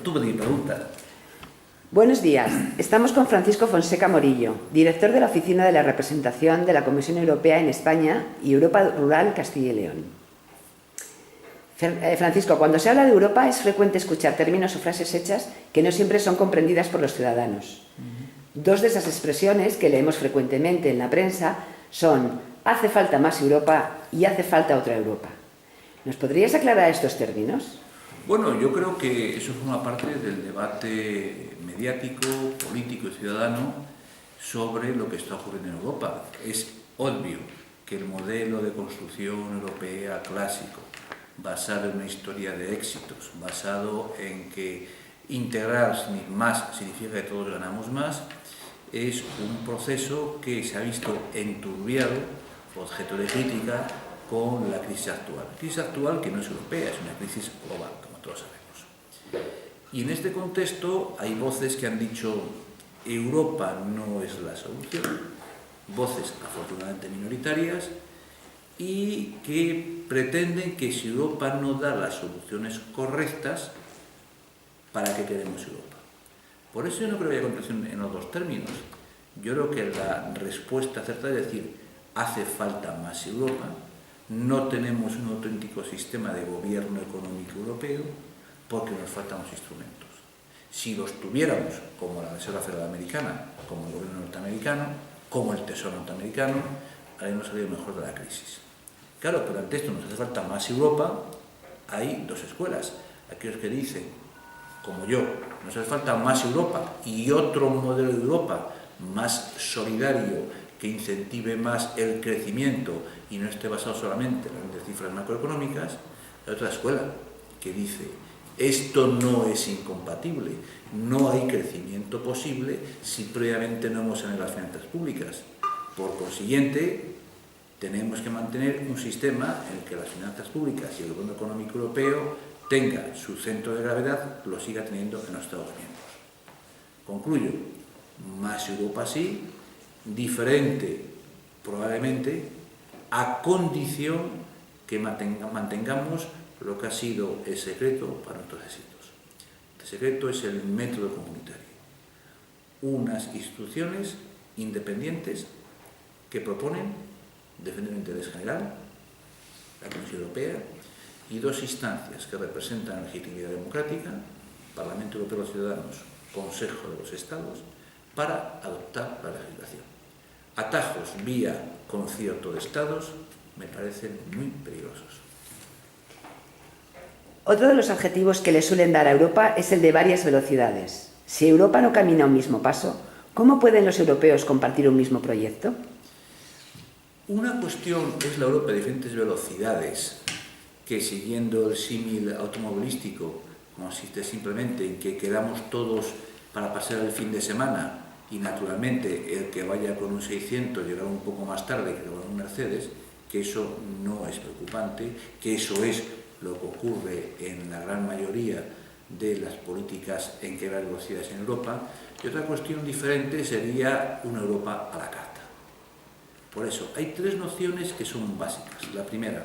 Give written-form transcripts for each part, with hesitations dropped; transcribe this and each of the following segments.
Tú me preguntas. Buenos días. Estamos con Francisco Fonseca Morillo, director de la Oficina de la Representación de la Comisión Europea en España y Europa Rural Castilla y León. Francisco, cuando se habla de Europa es frecuente escuchar términos o frases hechas que no siempre son comprendidas por los ciudadanos. Dos de esas expresiones que leemos frecuentemente en la prensa son «hace falta más Europa» y «hace falta otra Europa». ¿Nos podrías aclarar estos términos? Bueno, yo creo que eso forma parte del debate mediático, político y ciudadano sobre lo que está ocurriendo en Europa. Es obvio que el modelo de construcción europea clásico, basado en una historia de éxitos, basado en que integrar más significa que todos ganamos más, es un proceso que se ha visto enturbiado, objeto de crítica, con la crisis actual. La crisis actual que no es europea, es una crisis global, como todos sabemos. Y en este contexto hay voces que han dicho Europa no es la solución, voces afortunadamente minoritarias, y que pretenden que si Europa no da las soluciones correctas, ¿para qué queremos Europa? Por eso yo no creo que haya contradicción en los dos términos. Yo creo que la respuesta acertada es decir, hace falta más Europa, no tenemos un auténtico sistema de gobierno económico europeo porque nos faltan los instrumentos. Si los tuviéramos, como la Reserva Federal Americana, como el gobierno norteamericano, como el Tesoro norteamericano, habríamos salido mejor de la crisis. Claro, pero ante esto nos hace falta más Europa, hay dos escuelas. Aquellos que dicen, como yo, nos hace falta más Europa y otro modelo de Europa más solidario, que incentive más el crecimiento y no esté basado solamente en las grandes cifras macroeconómicas. Hay otra escuela que dice, esto no es incompatible, no hay crecimiento posible si previamente no hemos saneado las finanzas públicas. Por consiguiente, tenemos que mantener un sistema en el que las finanzas públicas y el gobierno económico europeo tenga su centro de gravedad, lo siga teniendo en los Estados miembros. Concluyo, más Europa sí, diferente probablemente, a condición que mantengamos lo que ha sido el secreto para nuestros éxitos. El secreto es el método comunitario. Unas instituciones independientes que proponen defender el interés general, la Comisión Europea, y dos instancias que representan la legitimidad democrática, Parlamento Europeo de los Ciudadanos, Consejo de los Estados, para adoptar la legislación. Atajos vía concierto de Estados me parecen muy peligrosos. Otro de los adjetivos que le suelen dar a Europa es el de varias velocidades. Si Europa no camina a un mismo paso, ¿cómo pueden los europeos compartir un mismo proyecto? Una cuestión es la Europa de diferentes velocidades, que siguiendo el símil automovilístico consiste simplemente en que quedamos todos para pasar el fin de semana y naturalmente el que vaya con un 600 llegará un poco más tarde que con un Mercedes, que eso no es preocupante, que eso es lo que ocurre en la gran mayoría de las políticas en que hay velocidades en Europa. Y otra cuestión diferente sería una Europa a la carta. Por eso, hay tres nociones que son básicas. La primera,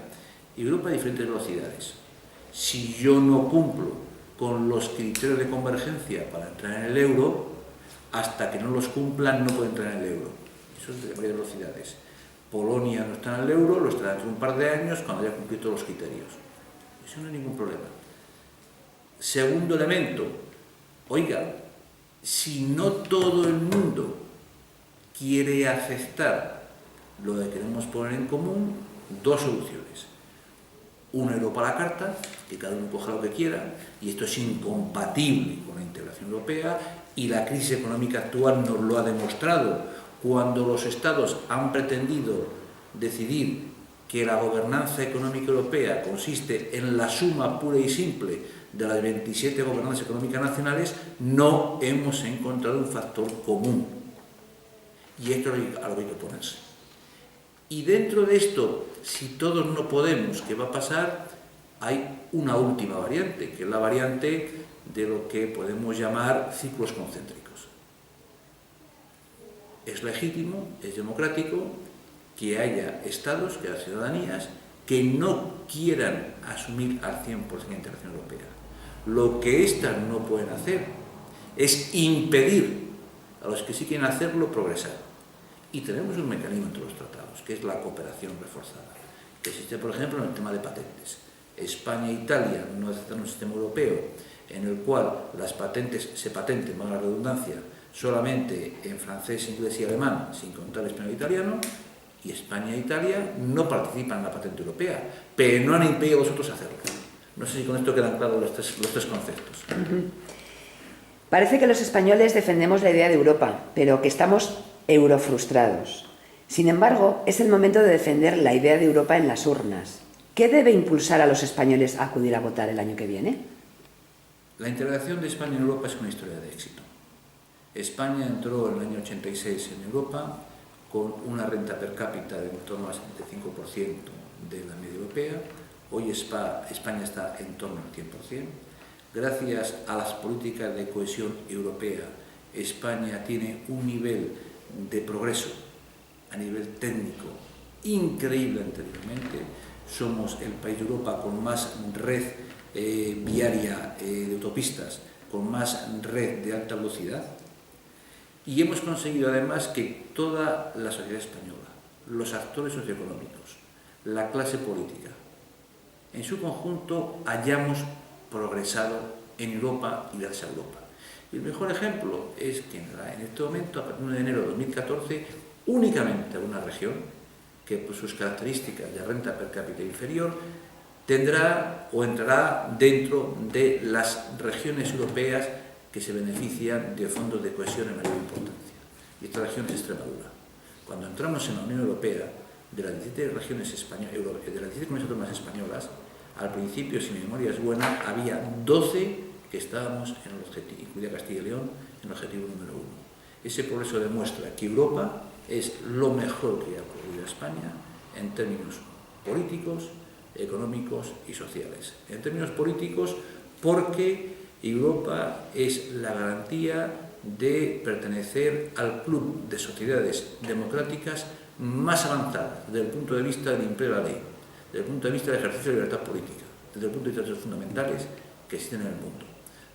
Europa a diferentes velocidades. Si yo no cumplo con los criterios de convergencia para entrar en el euro, hasta que no los cumplan no puedo entrar en el euro. Eso es de varias velocidades. Polonia no está en el euro, lo estará dentro de un par de años cuando haya cumplido todos los criterios. Eso no hay ningún problema. Segundo elemento, oiga, si no todo el mundo quiere aceptar lo que queremos poner en común, dos soluciones. Una Europa a la carta, que cada uno coja lo que quiera, y esto es incompatible con la integración europea, y la crisis económica actual nos lo ha demostrado. Cuando los Estados han pretendido decidir que la gobernanza económica europea consiste en la suma pura y simple de las 27 gobernanzas económicas nacionales, no hemos encontrado un factor común. Y esto es a lo que hay que ponerse. Y dentro de esto, si todos no podemos, ¿qué va a pasar? Hay una última variante, que es la variante de lo que podemos llamar ciclos concéntricos. Es legítimo, es democrático que haya estados, que haya ciudadanías que no quieran asumir al 100% la integración europea. Lo que éstas no pueden hacer es impedir a los que sí quieren hacerlo progresar. Y tenemos un mecanismo entre los tratados, que es la cooperación reforzada, que existe, por ejemplo, en el tema de patentes. España e Italia no aceptan un sistema europeo en el cual las patentes se patenten, valga la redundancia, solamente en francés, inglés y alemán, sin contar español e italiano, y España e Italia no participan en la patente europea, pero no han impedido a vosotros hacerlo. No sé si con esto quedan claros los tres conceptos. Parece que los españoles defendemos la idea de Europa, pero que estamos eurofrustrados. Sin embargo, es el momento de defender la idea de Europa en las urnas. ¿Qué debe impulsar a los españoles a acudir a votar el año que viene? La integración de España en Europa es una historia de éxito. España entró en el año 86 en Europa con una renta per cápita de en torno al 75% de la media europea. Hoy España está en torno al 100%. Gracias a las políticas de cohesión europea, España tiene un nivel de progreso a nivel técnico increíble anteriormente. Somos el país de Europa con más red viaria de autopistas, con más red de alta velocidad, y hemos conseguido además que toda la sociedad española, los actores socioeconómicos, la clase política, en su conjunto hayamos progresado en Europa y gracias a Europa. Y el mejor ejemplo es que en este momento, a partir de 1 de enero de 2014, únicamente una región que por sus características de renta per cápita inferior tendrá o entrará dentro de las regiones europeas que se benefician de fondos de cohesión en mayor importancia. Y esta región es Extremadura. Cuando entramos en la Unión Europea, de las 17 regiones de las 17 comunidades autónomas españolas, al principio, si mi memoria es buena, había 12 que estábamos en el objetivo, incluida Castilla y León, en el objetivo número 1. Ese progreso demuestra que Europa es lo mejor que ha ocurrido a España en términos políticos, económicos y sociales. En términos políticos, porque Europa es la garantía de pertenecer al club de sociedades democráticas más avanzadas desde el punto de vista del imperio de la ley, desde el punto de vista del ejercicio de libertad política, desde el punto de vista de los fundamentales que existen en el mundo.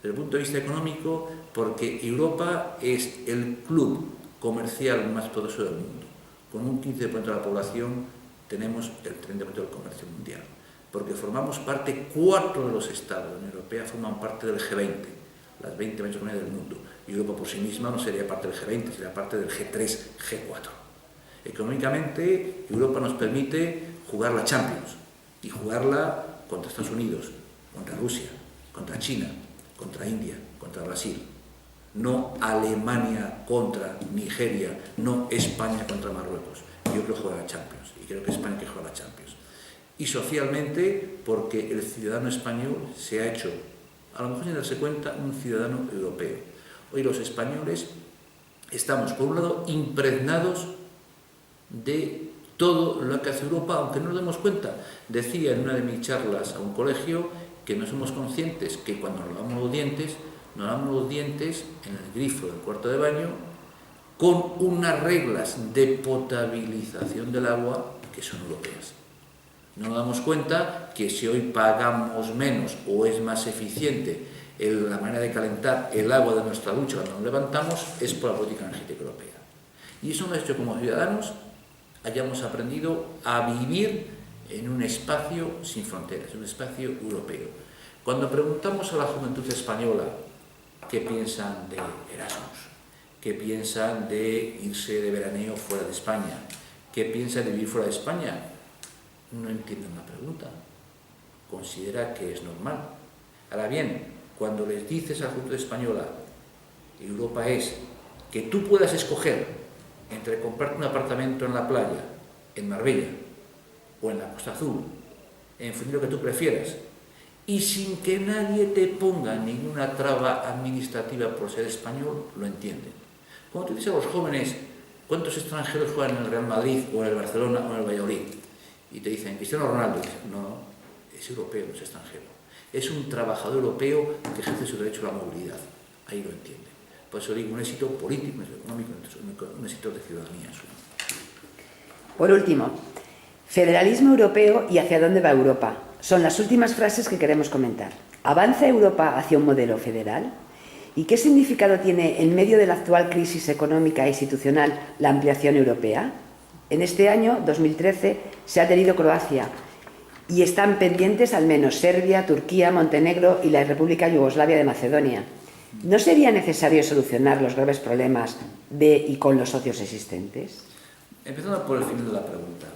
Desde el punto de vista económico, porque Europa es el club comercial más poderoso del mundo. Con un 15% de la población tenemos el 30% del comercio mundial. Porque formamos parte, 4 de los estados de la Unión Europea forman parte del G20, las 20 mayores economías del mundo. Y Europa por sí misma no sería parte del G20, sería parte del G3, G4. Económicamente, Europa nos permite jugar la Champions y jugarla contra Estados Unidos, contra Rusia, contra China, contra India, contra Brasil. No Alemania contra Nigeria, no España contra Marruecos. Yo creo jugar la Champions y creo que España quiere jugar la Champions. Y socialmente, porque el ciudadano español se ha hecho, a lo mejor sin darse cuenta, un ciudadano europeo. Hoy los españoles estamos, por un lado, impregnados de todo lo que hace Europa, aunque no nos demos cuenta. Decía en una de mis charlas a un colegio que no somos conscientes que cuando nos lavamos los dientes en el grifo del cuarto de baño con unas reglas de potabilización del agua que son europeas. No nos damos cuenta que si hoy pagamos menos o es más eficiente la manera de calentar el agua de nuestra ducha cuando nos levantamos es por la política energética europea. Y eso nos ha hecho como ciudadanos hayamos aprendido a vivir en un espacio sin fronteras, un espacio europeo. Cuando preguntamos a la juventud española qué piensan de Erasmus, qué piensan de irse de veraneo fuera de España, qué piensan de vivir fuera de España, no entienden la pregunta, considera que es normal. Ahora bien, cuando les dices a la juventud española, Europa es que tú puedas escoger entre comprarte un apartamento en la playa, en Marbella, o en la Costa Azul, en función de lo que tú prefieras, y sin que nadie te ponga ninguna traba administrativa por ser español, lo entienden. Cuando tú dices a los jóvenes cuántos extranjeros juegan en el Real Madrid, o en el Barcelona, o en el Valladolid, y te dicen, Cristiano Ronaldo, no, es europeo, no es extranjero. Es un trabajador europeo que ejerce su derecho a la movilidad. Ahí lo entienden. Por eso digo, un éxito político, un éxito económico, un éxito de ciudadanía. Por último, federalismo europeo y hacia dónde va Europa. Son las últimas frases que queremos comentar. ¿Avanza Europa hacia un modelo federal? ¿Y qué significado tiene en medio de la actual crisis económica e institucional la ampliación europea? En este año, 2013, se ha adherido Croacia y están pendientes al menos Serbia, Turquía, Montenegro y la República Yugoslavia de Macedonia. ¿No sería necesario solucionar los graves problemas de y con los socios existentes? Empezando por el final de la pregunta.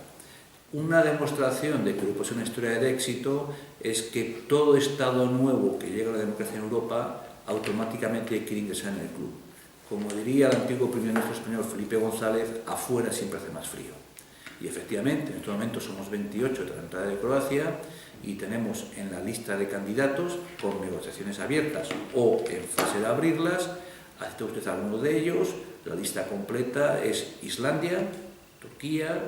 Una demostración de que Europa es una historia de éxito es que todo Estado nuevo que llega a la democracia en Europa automáticamente quiere ingresar en el club. Como diría el antiguo primer ministro español Felipe González, afuera siempre hace más frío. Y efectivamente, en estos momentos somos 28 tras la entrada de Croacia y tenemos en la lista de candidatos con negociaciones abiertas o en fase de abrirlas. ¿Acepta usted alguno de ellos? La lista completa es Islandia, Turquía,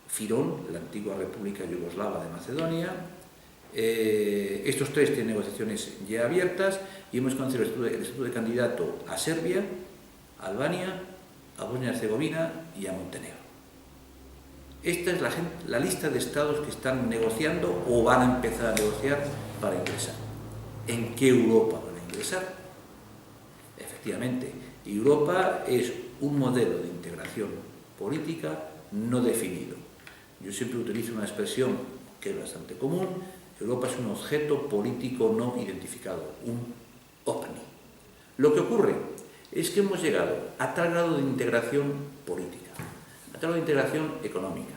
Firón, la antigua República Yugoslava de Macedonia. Estos tres tienen negociaciones ya abiertas y hemos concedido el estatuto de candidato a Serbia, a Albania, a Bosnia y Herzegovina y a Montenegro. Esta es la lista de estados que están negociando o van a empezar a negociar para ingresar. ¿En qué Europa van a ingresar? Efectivamente, Europa es un modelo de integración política no definido. Yo siempre utilizo una expresión que es bastante común. Europa es un objeto político no identificado, un ovni. Lo que ocurre es que hemos llegado a tal grado de integración política, a tal grado de integración económica,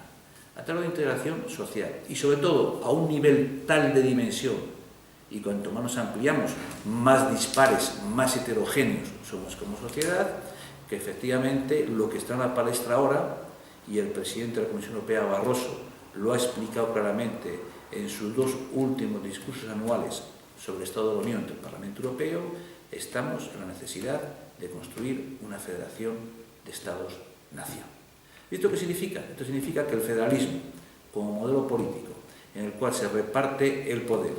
a tal grado de integración social y sobre todo a un nivel tal de dimensión, y cuanto más nos ampliamos, más dispares, más heterogéneos somos como sociedad, que efectivamente lo que está en la palestra ahora, y el presidente de la Comisión Europea, Barroso, lo ha explicado claramente en sus dos últimos discursos anuales sobre el Estado de la Unión del Parlamento Europeo, estamos en la necesidad de construir una federación de Estados-nación. ¿Y esto qué significa? Esto significa que el federalismo, como modelo político, en el cual se reparte el poder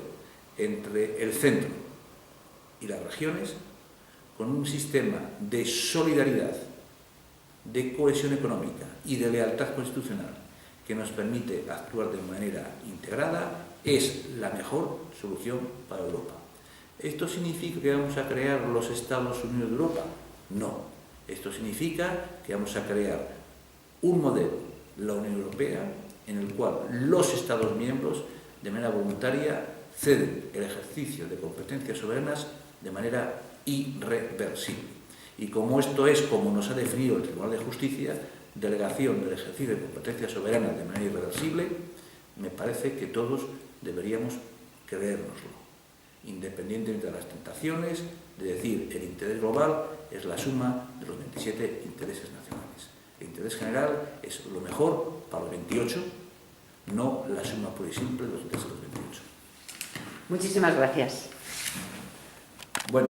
entre el centro y las regiones, con un sistema de solidaridad, de cohesión económica y de lealtad constitucional que nos permite actuar de manera integrada, es la mejor solución para Europa. ¿Esto significa que vamos a crear los Estados Unidos de Europa? No. Esto significa que vamos a crear un modelo, la Unión Europea, en el cual los Estados miembros, de manera voluntaria, ceden el ejercicio de competencias soberanas de manera irreversible. Y como esto es como nos ha definido el Tribunal de Justicia, delegación del ejercicio de competencias soberanas de manera irreversible, me parece que todos deberíamos creérnoslo, independientemente de las tentaciones de decir el interés global es la suma de los 27 intereses nacionales. El interés general es lo mejor para los 28, no la suma pura y simple de los intereses de los 28. Muchísimas gracias.